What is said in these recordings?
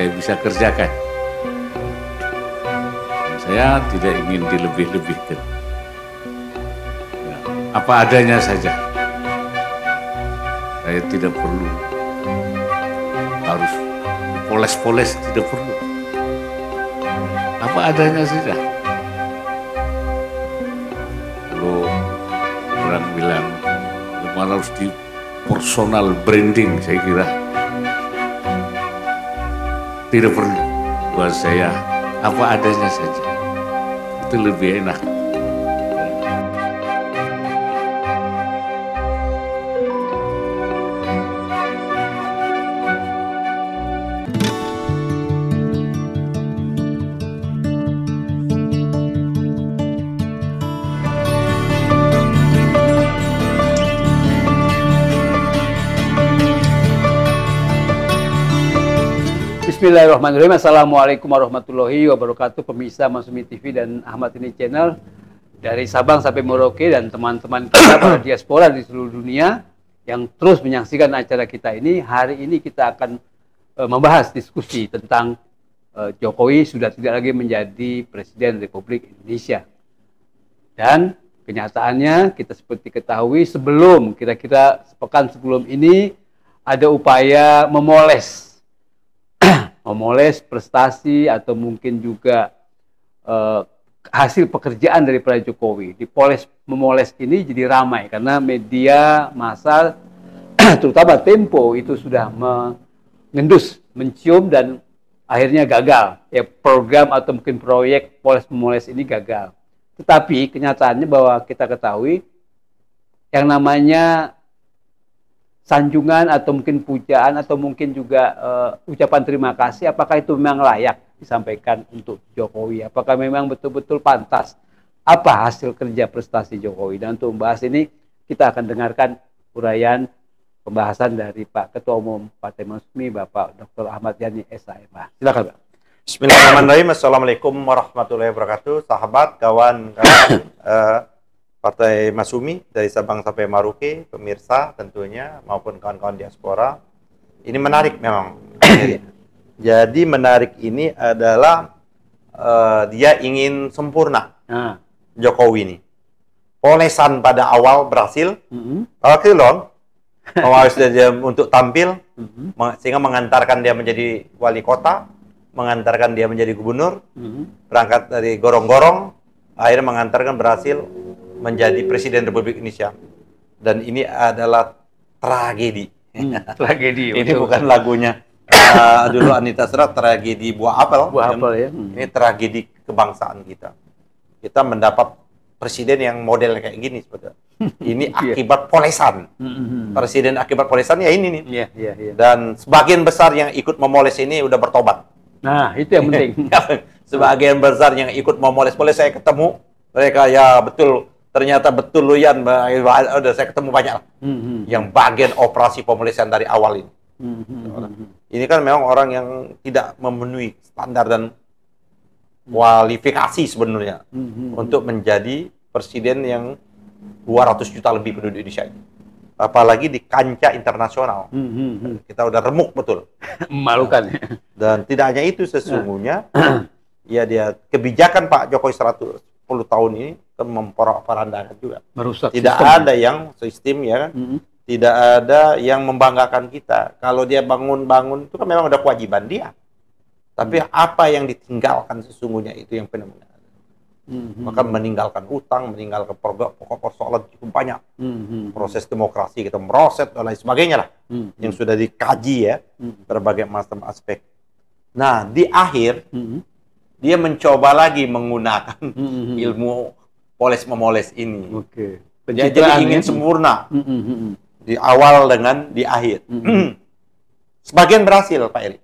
saya bisa kerjakan. Dan saya tidak ingin dilebih-lebihkan. Ya, apa adanya saja. Saya tidak perlu harus poles-poles, tidak perlu. Apa adanya saja. Kalau orang bilang mana harus di personal branding, saya kira tidak perlu. Buat saya apa adanya saja itu lebih enak. Bismillahirrahmanirrahim. Assalamualaikum warahmatullahi wabarakatuh. Pemirsa Masumi TV dan Ahmad ini channel dari Sabang sampai Merauke dan teman-teman kita para diaspora di seluruh dunia yang terus menyaksikan acara kita ini. Hari ini kita akan membahas diskusi tentang Jokowi sudah tidak lagi menjadi Presiden Republik Indonesia. Dan kenyataannya kita seperti ketahui sebelum kira-kira sepekan sebelum ini ada upaya memoles prestasi atau mungkin juga hasil pekerjaan daripada Jokowi. Memoles ini jadi ramai karena media massa terutama Tempo itu sudah mengendus, mencium dan akhirnya gagal. Ya, program atau mungkin proyek memoles ini gagal. Tetapi kenyataannya bahwa kita ketahui yang namanya sanjungan atau mungkin pujaan atau mungkin juga ucapan terima kasih, apakah itu memang layak disampaikan untuk Jokowi? Apakah memang betul-betul pantas? Apa hasil kerja prestasi Jokowi? Dan untuk membahas ini kita akan dengarkan uraian pembahasan dari Pak Ketua Umum Partai Masumi, Bapak Dr. Ahmad Yani SHMH. Silakan, Pak. Bismillahirrahmanirrahim. Assalamualaikum warahmatullahi wabarakatuh. Sahabat, kawan, Partai Masumi dari Sabang sampai Merauke, pemirsa tentunya maupun kawan-kawan diaspora. Ini menarik memang. Jadi menarik ini adalah dia ingin sempurna. Jokowi ini. Polesan pada awal berhasil. Oke loh. Harus dia untuk tampil sehingga mengantarkan dia menjadi wali kota, mengantarkan dia menjadi gubernur, berangkat dari gorong-gorong, akhirnya mengantarkan berhasil menjadi Presiden Republik Indonesia. Dan ini adalah tragedi. Tragedi. Ini bukan lagunya dulu Anita Serat, tragedi buah apel. Buah apel ya. Ini tragedi kebangsaan kita. Kita mendapat presiden yang model kayak gini sebetulnya. Ini akibat polesan. Presiden akibat polesan ya ini nih. Dan sebagian besar yang ikut memoles ini udah bertobat. Nah, itu yang penting. Sebagian besar yang ikut memoles, saya ketemu mereka ya betul. Ternyata betul Luyan, udah saya ketemu banyak lah. Yang bagian operasi pemolesan dari awal ini. Ini kan memang orang yang tidak memenuhi standar dan kualifikasi sebenarnya untuk menjadi presiden yang 200 juta lebih penduduk Indonesia ini. Apalagi di kancah internasional. Kita udah remuk betul. Memalukan. Dan tidak hanya itu sesungguhnya, ya dia kebijakan Pak Jokowi 10 tahun ini memporak-porandakan juga. Merusak tidak sistem. Ada yang sistem ya kan. Tidak ada yang membanggakan kita. Kalau dia bangun-bangun itu kan memang ada kewajiban dia. Tapi apa yang ditinggalkan sesungguhnya itu yang fenomenal. Maka meninggalkan utang, meninggalkan pokok persoalan cukup banyak. Proses demokrasi kita meroset dan lain sebagainya lah. Yang sudah dikaji ya berbagai macam aspek. Nah, di akhir dia mencoba lagi menggunakan ilmu poles-memoles ini. Jadi ingin sempurna. Di awal dengan di akhir. Sebagian berhasil, Pak Eri.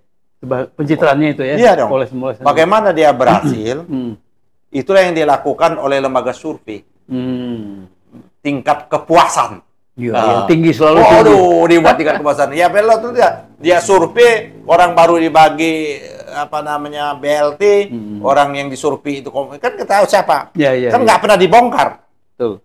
Pencitraannya itu ya? Iya dong. Poles-memoles. Bagaimana dia berhasil? Itulah yang dilakukan oleh lembaga survei. Tingkat kepuasan. Yang tinggi selalu tinggi. Waduh, dibuat tingkat kepuasan. Ya, belok tuh dia survei, orang baru dibagi apa namanya BLT, orang yang disurvei itu kan kita tahu siapa. Kan nggak pernah dibongkar.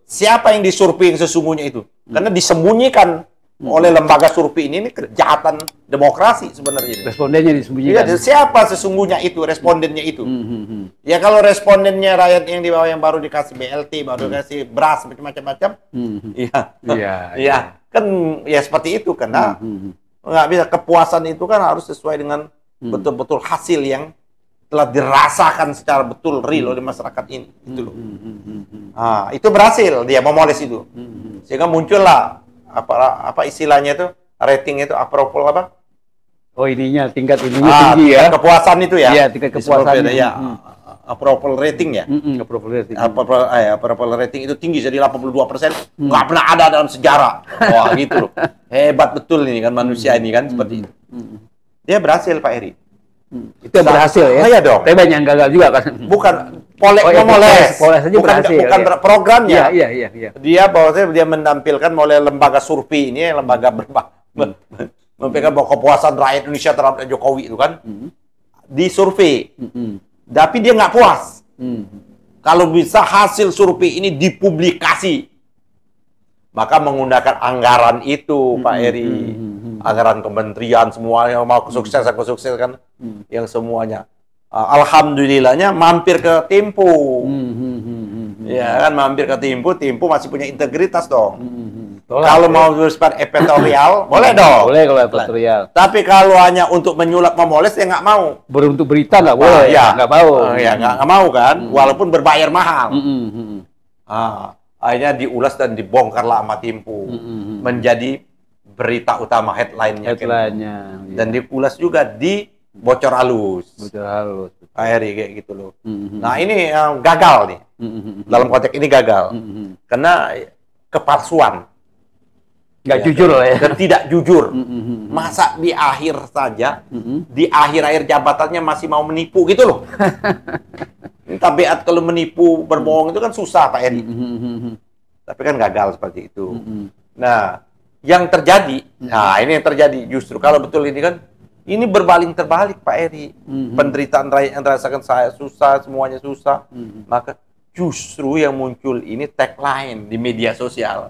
Siapa yang disurvei yang sesungguhnya itu? Karena disembunyikan oleh lembaga survei ini kejahatan demokrasi sebenarnya. Respondennya disembunyikan. Iya, siapa sesungguhnya itu respondennya itu? Ya kalau respondennya rakyat yang di bawah yang baru dikasih BLT, baru dikasih beras macam-macam, iya, kan ya seperti itu karena nggak bisa, kepuasan itu kan harus sesuai dengan betul-betul hasil yang telah dirasakan secara betul real oleh masyarakat ini, itu loh. Nah, itu berhasil dia memoles itu, sehingga muncullah apa istilahnya itu, rating itu approval apa? Oh, ininya tingkat ininya tinggi ya. Kepuasan itu ya. Iya, tingkat kepuasan ya. Approval rating ya. Approval rating. Approval rating itu tinggi, jadi 82%. Nggak pernah ada dalam sejarah. Wah, gitu loh. Hebat betul ini kan manusia ini kan seperti itu. Dia berhasil, Pak Eri. Itu yang berhasil ya? Iya dong. Tapi banyak yang gagal juga kan? Bukan, memoles. Poles aja berhasil. Bukan programnya. Iya. Dia bahwasanya dia menampilkan oleh lembaga survei ini, lembaga menampilkan bahwa kepuasan rakyat Indonesia terhadap Jokowi itu kan di survei. Tapi dia nggak puas. Kalau bisa hasil survei ini dipublikasi, maka menggunakan anggaran itu, Pak Eri. Anggaran kementerian semuanya mau kesuksesan kan, yang semuanya. Alhamdulillahnya mampir ke Tempo. Ya kan, mampir ke Tempo masih punya integritas dong. Kalau mau bersifat editorial, boleh dong. Boleh kalau editorial. Tapi kalau hanya untuk menyulap memoles, ya nggak mau. Beruntuk berita nggak boleh, nggak mau. Ya nggak mau kan, walaupun berbayar mahal. Akhirnya diulas dan dibongkarlah sama Tempo. Menjadi berita utama headline-nya. Dan diulas juga di bocor halus. Pak Eri kayak gitu loh. Nah ini gagal nih. Dalam konteks ini gagal. Karena kepalsuan. Nggak jujur lah ya. Dan tidak jujur. Masa di akhir saja, di akhir-akhir jabatannya masih mau menipu gitu loh. Tabiat kalau menipu, berbohong itu kan susah, Pak Eri. Tapi kan gagal seperti itu. Nah, yang terjadi, nah ini yang terjadi justru kalau betul ini kan, ini berbaling terbalik, Pak Eri. Penderitaan rakyat yang dirasakan saya susah, semuanya susah. Maka justru yang muncul ini tagline di media sosial.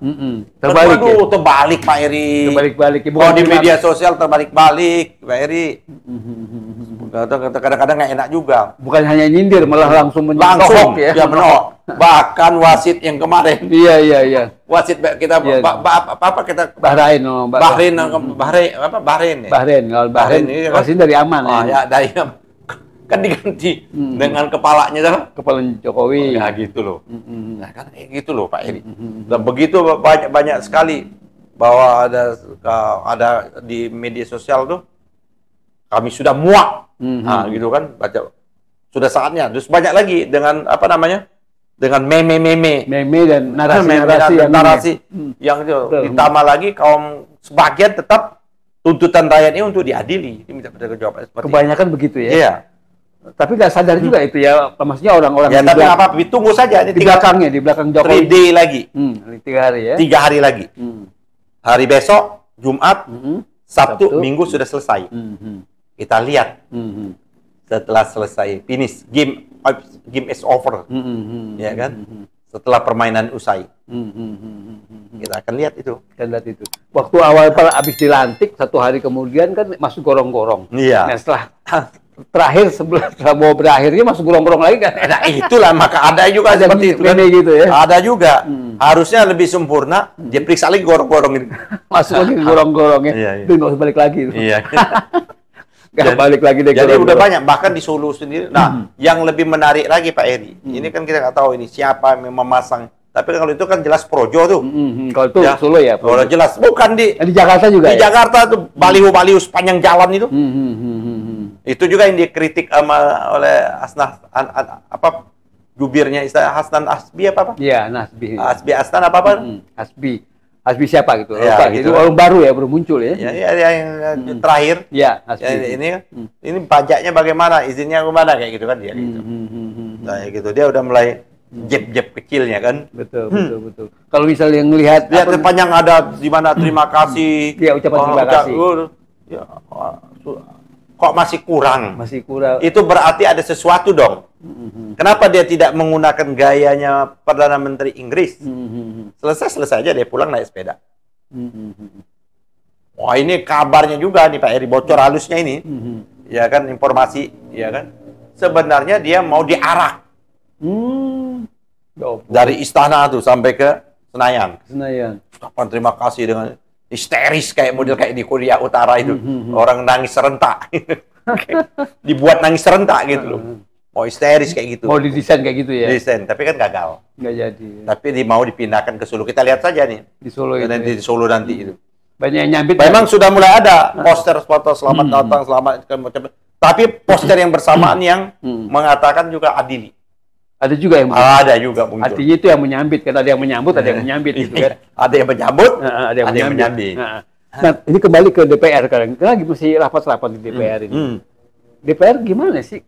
Terbalik, Waduh, terbalik, Pak Eri. Terbalik-balik. Kalau di media sosial terbalik-balik, Pak Eri. Kadang-kadang nggak enak juga. Bukan hanya nyindir, malah langsung menohok ya. Ya menohok. Bahkan wasit yang kemarin. Iya. Wasit kita kita Bahrain, Bahrain ini kan wasit dari Aman ya. Dari kan diganti dengan kepalanya kepala Jokowi. Ya gitu loh. Nah, kan gitu loh, Pak Eri. Dan begitu banyak sekali bahwa ada di media sosial tuh kami sudah muak. Nah, gitu kan, baca sudah saatnya. Terus banyak lagi dengan apa namanya? Dengan meme dan narasi yang itu. Ditambah lagi kaum sebagian tetap tuntutan rakyat ini untuk diadili. Ini minta jawaban seperti kebanyakan itu. Begitu ya. Iya. Tapi nggak sadar juga itu ya, maksudnya orang-orang ya, tapi apa, tunggu saja di belakang Jokowi. 3 day lagi. 3 hari ya. 3 hari lagi. Hari besok Jumat, Sabtu, Minggu sudah selesai. Kita lihat setelah selesai finish game is over, ya kan? Setelah permainan usai, kita akan lihat itu. Waktu awal habis dilantik 1 hari kemudian kan masuk gorong-gorong. Iya. Nah, setelah terakhir setelah mau berakhirnya masuk gorong-gorong lagi kan? Nah itulah, maka ada juga seperti itu kan? Gitu ya. Ada juga. Harusnya lebih sempurna. Dia periksa lagi gorong-gorong ini. Masuk lagi gorong-gorongnya. Itu nggak usah balik lagi. Iya. Nggak balik lagi deh. Jadi udah banyak, bahkan di Solo sendiri. Nah, yang lebih menarik lagi Pak Eri, ini kan kita nggak tahu ini siapa yang memasang. Tapi kalau itu kan jelas Projo tuh. Kalau itu ya, Solo ya. Projo jelas. Bukan di Jakarta juga. Di Jakarta tuh baliho-baliho sepanjang jalan itu. Itu juga yang dikritik oleh jubirnya Hasnan Asbi apa? Iya, Nasbi. Asbi Asnan apa? Asbi siapa gitu? Ya, lupa, gitu. Itu orang baru ya, baru muncul ya. Ya, yang terakhir. Iya, Asbi. Ini pajaknya bagaimana? Izinnya kemana kayak gitu kan dia gitu. Nah, gitu dia udah mulai jeb-jeb kecilnya kan. Betul. Kalau misalnya ngelihat lihat sepanjang ada di mana terima kasih. Iya, ucapan terima kasih. Kok masih kurang? Masih kurang. Itu berarti ada sesuatu dong. Kenapa dia tidak menggunakan gayanya Perdana Menteri Inggris? Selesai aja dia pulang naik sepeda. Wah, ini kabarnya juga nih Pak Eri, bocor halusnya ini. Ya kan, informasi, ya kan. Sebenarnya dia mau diarak. Dari istana tuh sampai ke Senayan. Kapan terima kasih dengan histeris kayak model kayak di Korea Utara itu. Orang nangis serentak. Dibuat nangis serentak gitu loh. Mau histeris kayak gitu. Mau didesain kayak gitu ya? Desain, tapi kan gagal. Nggak jadi. Tapi mau dipindahkan ke Solo. Kita lihat saja nih. Di Solo itu. Di Solo nanti itu. Banyak yang nyambit. Memang sudah mulai ada poster foto selamat datang, selamat. Tapi poster yang bersamaan yang mengatakan juga adili. Ada juga yang ada juga muncul. artinya itu yang menyambit, kan ada yang menyambut, ada yang menyambit gitu kan. Ada yang menyambut, ada yang menyambit. Nah, ini kembali ke DPR sekarang. Kita lagi masih rapat-rapat di DPR ini. DPR gimana sih?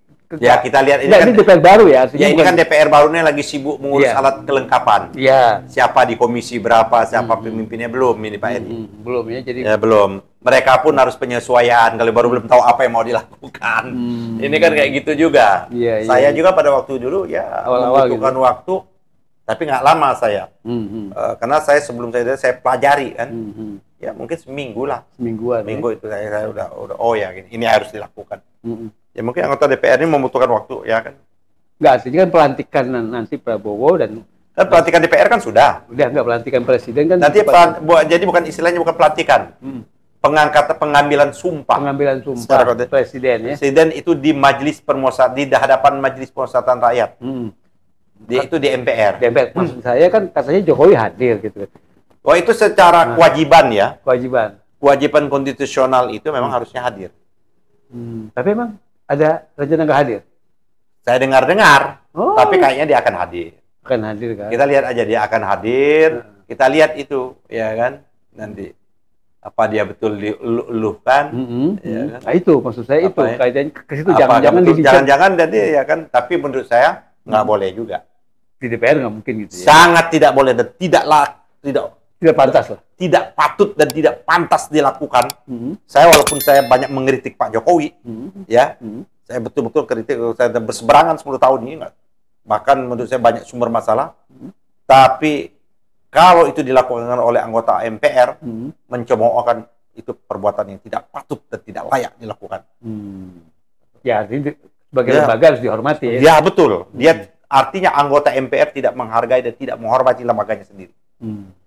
Ya kita lihat ini kan, kan ini DPR baru ya. Ya ini kan DPR barunya lagi sibuk mengurus alat kelengkapan. Iya. Siapa di komisi berapa, siapa pemimpinnya belum ini Pak Edi. Belum ya, jadi ya belum. Mereka pun harus penyesuaian kalau baru belum tahu apa yang mau dilakukan. Ini kan kayak gitu juga. Saya juga pada waktu dulu ya membutuhkan waktu, tapi nggak lama saya. Karena sebelum saya pelajari kan. Ya mungkin seminggu lah. Seminggu itu saya udah oh ya gini, ini harus dilakukan. Ya mungkin anggota DPR ini membutuhkan waktu ya kan. Nggak, artinya kan pelantikan nanti Prabowo dan pelantikan DPR kan sudah. Udah nggak pelantikan presiden kan. Nanti jadi bukan istilahnya bukan pelantikan. Pengambilan sumpah. Pengambilan sumpah presiden ya. Presiden itu di majelis di hadapan majelis permusyawaratan rakyat. Itu di MPR. Di MPR. Maksud saya kan katanya Jokowi hadir gitu. Oh itu secara kewajiban ya. Kewajiban konstitusional itu memang harusnya hadir. Tapi emang ada rencana nggak hadir? Saya dengar-dengar, tapi kayaknya dia akan hadir. Akan hadir kan? Kita lihat aja dia akan hadir. Kita lihat itu, ya kan? Nanti apa dia betul diuluhkan? Ya kan? Nah, itu maksud saya apa itu kaitannya ke situ. Jangan-jangan jadi ya kan? Tapi menurut saya nggak boleh juga. Di DPR nggak mungkin gitu ya? Sangat tidak boleh dan tidak pantas lah. Tidak patut dan tidak pantas dilakukan. Saya walaupun saya banyak mengkritik Pak Jokowi, ya, saya betul-betul kritik. Saya berseberangan 10 tahun ini, bahkan menurut saya banyak sumber masalah. Tapi kalau itu dilakukan oleh anggota MPR, mencemoohkan itu perbuatan yang tidak patut dan tidak layak dilakukan. Ya, ini sebagai lembaga harus dihormati. Ya betul. Dia artinya anggota MPR tidak menghargai dan tidak menghormati lembaganya sendiri.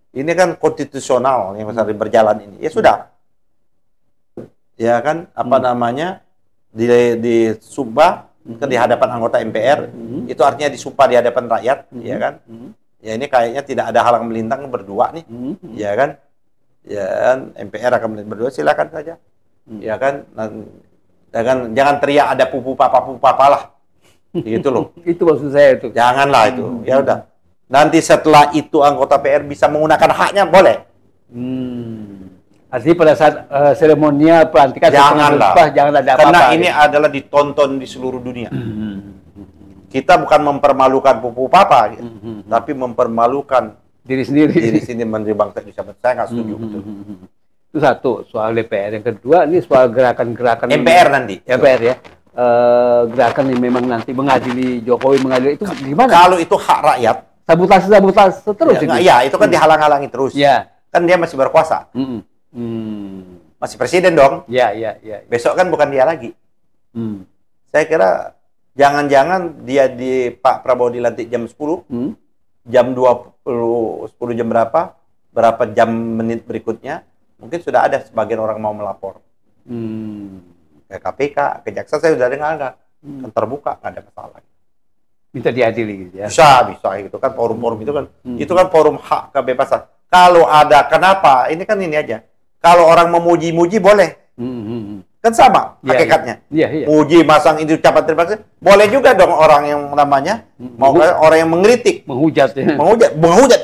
Ini kan konstitusional yang sedang berjalan ini. Ya sudah. Ya kan, namanya di sumpah di hadapan anggota MPR, itu artinya disumpah di hadapan rakyat, ya kan? Ya ini kayaknya tidak ada halang melintang berdua nih, ya kan? Ya kan, MPR akan melintang berdua, silakan saja. Ya kan, jangan teriak ada pupu papa lah. Gitu loh. Itu maksud saya itu. Janganlah itu. Ya udah. Nanti setelah itu anggota PR bisa menggunakan haknya, boleh. Artinya pada saat seremonial pelantikan jangan ada apa-apa. Karena ini adalah ditonton di seluruh dunia. Kita bukan mempermalukan pupu papa, tapi mempermalukan diri sendiri. Diri sendiri menteri bangsa Indonesia. Saya nggak setuju. Itu satu soal DPR. Yang kedua ini soal gerakan-gerakan MPR nanti. MPR ya. Gerakan yang memang nanti mengadili Jokowi, mengadili itu gimana? Kalau itu hak rakyat. Sabotase terus itu kan dihalang-halangi terus. Ya. Kan dia masih berkuasa. Masih presiden dong. Ya. Besok kan bukan dia lagi. Saya kira jangan-jangan dia Pak Prabowo dilantik jam 10, jam 20, 10 jam berapa jam menit berikutnya, mungkin sudah ada sebagian orang mau melapor. Ke KPK, ke jaksa saya sudah dengar kan terbuka, nggak ada masalah. Minta diadili gitu ya. Bisa gitu kan, forum-forum itu kan itu kan forum hak kebebasan. Kalau ada, kenapa? Ini kan ini aja. Kalau orang memuji-muji boleh. Kan sama hakikatnya. Iya. Muji, masang itu ucapan terima kasih. Boleh juga dong orang yang namanya mau orang yang mengkritik, menghujat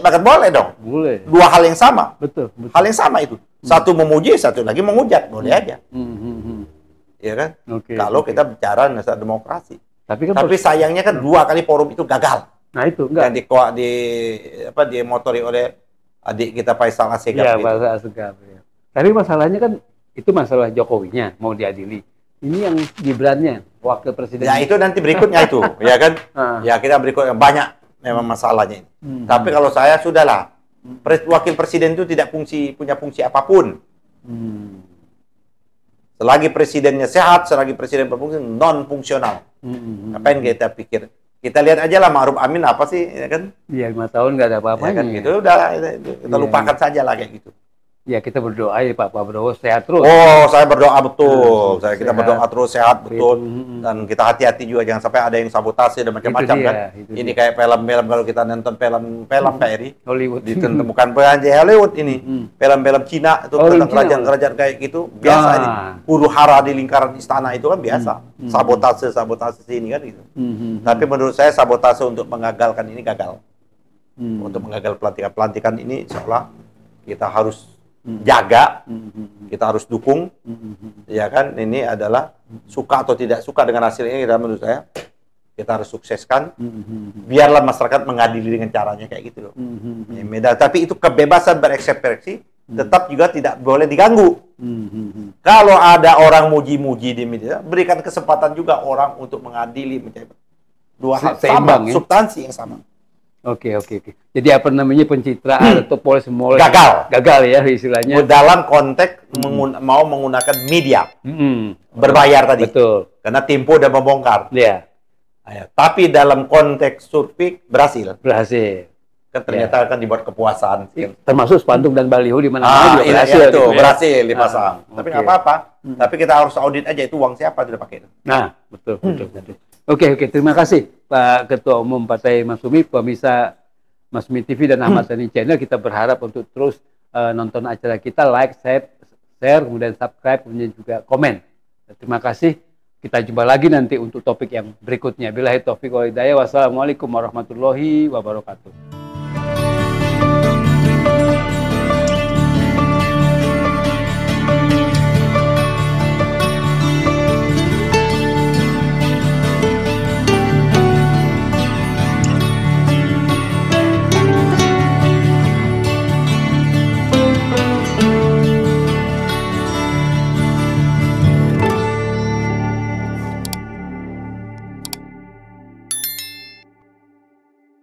bahkan boleh dong. Boleh. Dua hal yang sama. Betul. Hal yang sama itu. Satu memuji, satu lagi menghujat, boleh aja. Iya kan? Kalau kita bicara negara demokrasi. Tapi sayangnya kan 2 kali forum itu gagal. Nah itu enggak. Yang dimotori oleh adik kita Faisal Asegaf. Iya, Faisal Asegaf. Ya. Tapi masalahnya kan itu masalah Jokowinya mau diadili. Ini yang Gibrannya, wakil presiden. Ya itu nanti berikutnya itu, ya kan? Ya kita berikutnya banyak memang masalahnya ini. Tapi kalau saya sudahlah, wakil presiden itu tidak punya fungsi apapun. Selagi presidennya sehat, selagi presiden berfungsi, non fungsional. Apa yang kita pikir? Kita lihat aja lah Ma'ruf Amin apa sih, ya kan? Iya, 5 tahun nggak ada Ya apa-apanya. kan gitu, udah kita lupakan saja lah kayak gitu. Ya kita berdoa ya Pak Prabowo sehat terus. Oh, saya berdoa betul. Kita Sehat. berdoa terus sehat betul. Mm-mm. Dan kita hati-hati juga jangan sampai ada yang sabotase dan macam-macam Itu dia, kan. itu Ini dia. kayak film-film kalau kita nonton film Pak Eri. Hollywood. Bukan Hollywood ini. Film-film Cina itu Oh, tentang Cina. kerajaan-kerajaan kayak gitu. Biasa ini. Huru hara di lingkaran istana itu kan biasa. Sabotase sini kan gitu. Tapi menurut saya sabotase untuk mengagalkan ini gagal. Untuk mengagal pelantikan ini seolah kita harus jaga, kita harus dukung, ya kan? Ini adalah suka atau tidak suka dengan hasil ini, menurut saya kita harus sukseskan. Biarlah masyarakat mengadili dengan caranya kayak gitu loh. Ya, tapi itu kebebasan berekspresi tetap juga tidak boleh diganggu. Kalau ada orang muji-muji di media, berikan kesempatan juga orang untuk mengadili dua hal Seimbang, sama, ya? substansi yang sama. Oke. Jadi apa namanya pencitraan atau moles Gagal ya istilahnya. dalam konteks mau menggunakan media berbayar tadi. Betul. Karena Tempo udah membongkar. Ya, Tapi dalam konteks survei berhasil. berhasil. Kan ternyata akan dibuat kepuasan. Termasuk spanduk dan baliho di mana-mana juga Iya, berhasil. itu gitu ya. berhasil dipasang. Tapi nggak oke. apa-apa. Tapi kita harus audit aja itu uang siapa sudah pakai. Nah, betul. Oke, terima kasih Pak Ketua Umum Partai Masyumi, pemirsa Masyumi TV dan Ahmad Dhani Channel. Kita berharap untuk terus nonton acara kita, like, share, kemudian subscribe, kemudian juga komen. Terima kasih. Kita jumpa lagi nanti untuk topik yang berikutnya. Billahi taufiq wal hidayah. Wassalamualaikum warahmatullahi wabarakatuh.